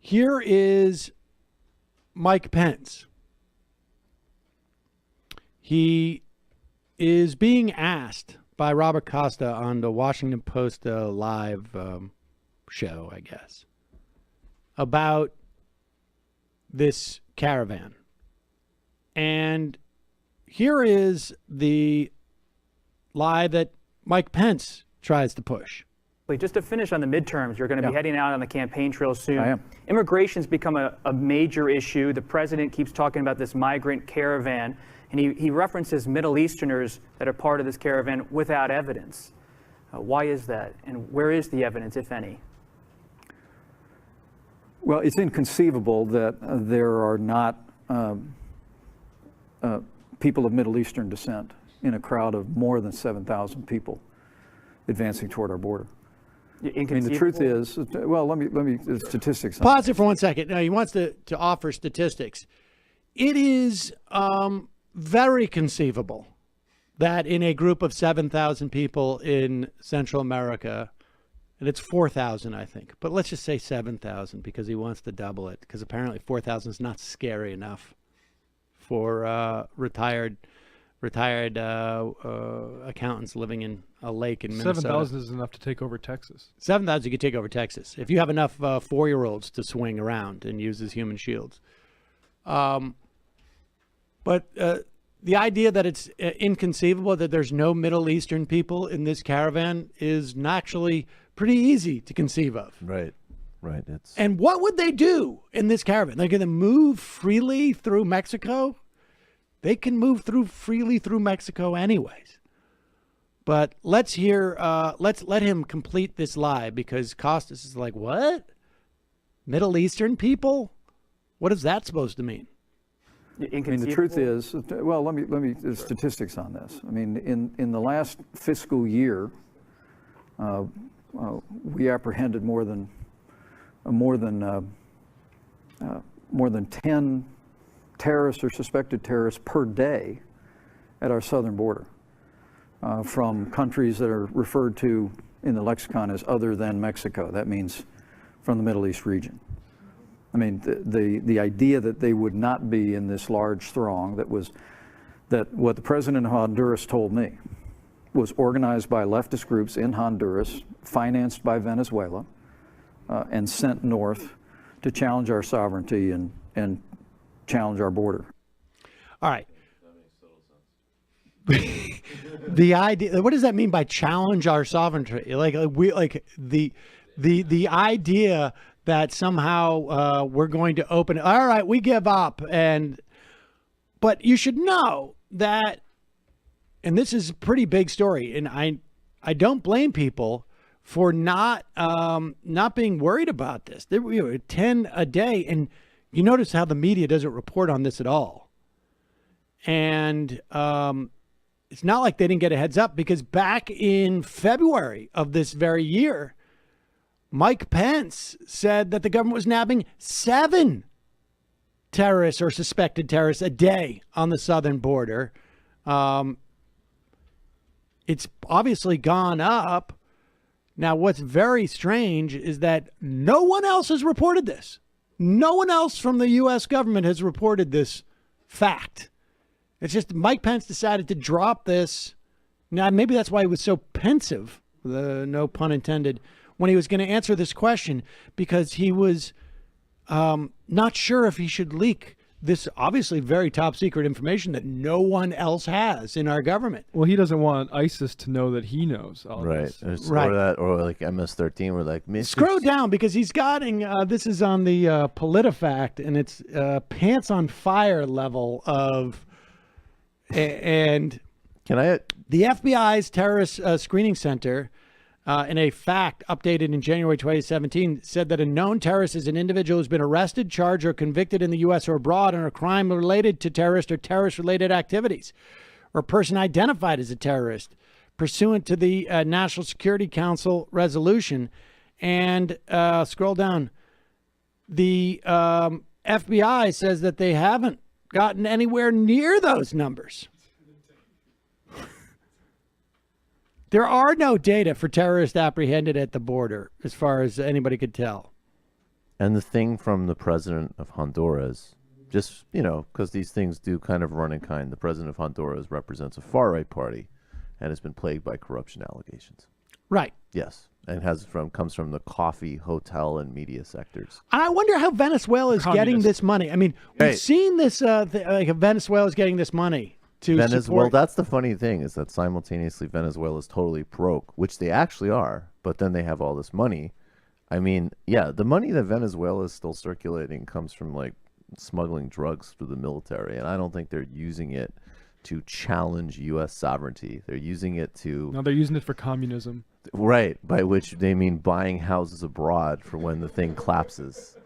Here is Mike Pence. He is being asked by Robert Costa on the Washington Post live show, I guess, about this caravan. And here is the lie that Mike Pence tries to push. Just to finish on the midterms, you're going to be heading out on the campaign trail soon. I am. Immigration's become a major issue. The president keeps talking about this migrant caravan, and he references Middle Easterners that are part of this caravan without evidence. Why is that? And where is the evidence, if any? Well, it's inconceivable that there are not people of Middle Eastern descent in a crowd of more than 7,000 people advancing toward our border. I mean, the truth is, well, let me statistics. Pause it for 1 second. Now, he wants to offer statistics. It is very conceivable that in a group of 7,000 people in Central America, and it's 4,000, I think, but let's just say 7,000 because he wants to double it, because apparently 4,000 is not scary enough for retired accountants living in a lake in Minnesota. 7,000 is enough to take over Texas. 7,000 you could take over Texas if you have enough 4-year-olds to swing around and use as human shields. But the idea that it's inconceivable that there's no Middle Eastern people in this caravan is actually pretty easy to conceive of. Right. And what would they do in this caravan? They're going to move freely through Mexico? They can move freely through Mexico anyways. But let's let him complete this lie, because Costas is like, what? Middle Eastern people? What is that supposed to mean? I mean, the truth is, well, let me statistics on this. I mean, in the last fiscal year, we apprehended more than 10 terrorists or suspected terrorists per day at our southern border, from countries that are referred to in the lexicon as other than Mexico. That means from the Middle East region. I mean, the idea that they would not be in this large throng, that what the president of Honduras told me was organized by leftist groups in Honduras, financed by Venezuela, and sent north to challenge our sovereignty and challenge our border. All right. The idea, what does that mean by challenge our sovereignty? Like the idea that somehow we're going to open it. All right, we give up. But you should know that, and this is a pretty big story, and I don't blame people for not being worried about this. There were 10 a day, and you notice how the media doesn't report on this at all. And it's not like they didn't get a heads up, because back in February of this very year, Mike Pence said that the government was nabbing 7 terrorists or suspected terrorists a day on the southern border. It's obviously gone up. Now, what's very strange is that no one else has reported this. No one else from the U.S. government has reported this fact. It's just Mike Pence decided to drop this. Now, maybe that's why he was so pensive, no pun intended, when he was going to answer this question, because he was not sure if he should leak this obviously very top secret information that no one else has in our government. Well, he doesn't want ISIS to know that he knows all this. Right. Or like MS-13, we're like, scroll down, because he's getting, this is on the PolitiFact, and it's pants on fire level of, and the FBI's terrorist screening center, in a fact updated in January 2017, said that a known terrorist is an individual who's been arrested, charged, or convicted in the U.S. or abroad on a crime related to terrorist or terrorist-related activities, or a person identified as a terrorist pursuant to the National Security Council resolution. And scroll down. The FBI says that they haven't gotten anywhere near those numbers. There are no data for terrorists apprehended at the border, as far as anybody could tell. And the thing from the president of Honduras, just, you know, because these things do kind of run in kind. The president of Honduras represents a far-right party and has been plagued by corruption allegations. Right. Yes. And comes from the coffee, hotel, and media sectors. And I wonder how Venezuela is getting this money. I mean, we've seen this, like Venezuela is getting this money to support. Well, that's the funny thing, is that simultaneously Venezuela is totally broke, which they actually are, but then they have all this money. I mean, yeah, the money that Venezuela is still circulating comes from like smuggling drugs through the military, and I don't think they're using it to challenge U.S. sovereignty. They're using it to... No, they're using it for communism. Right, by which they mean buying houses abroad for when the thing collapses.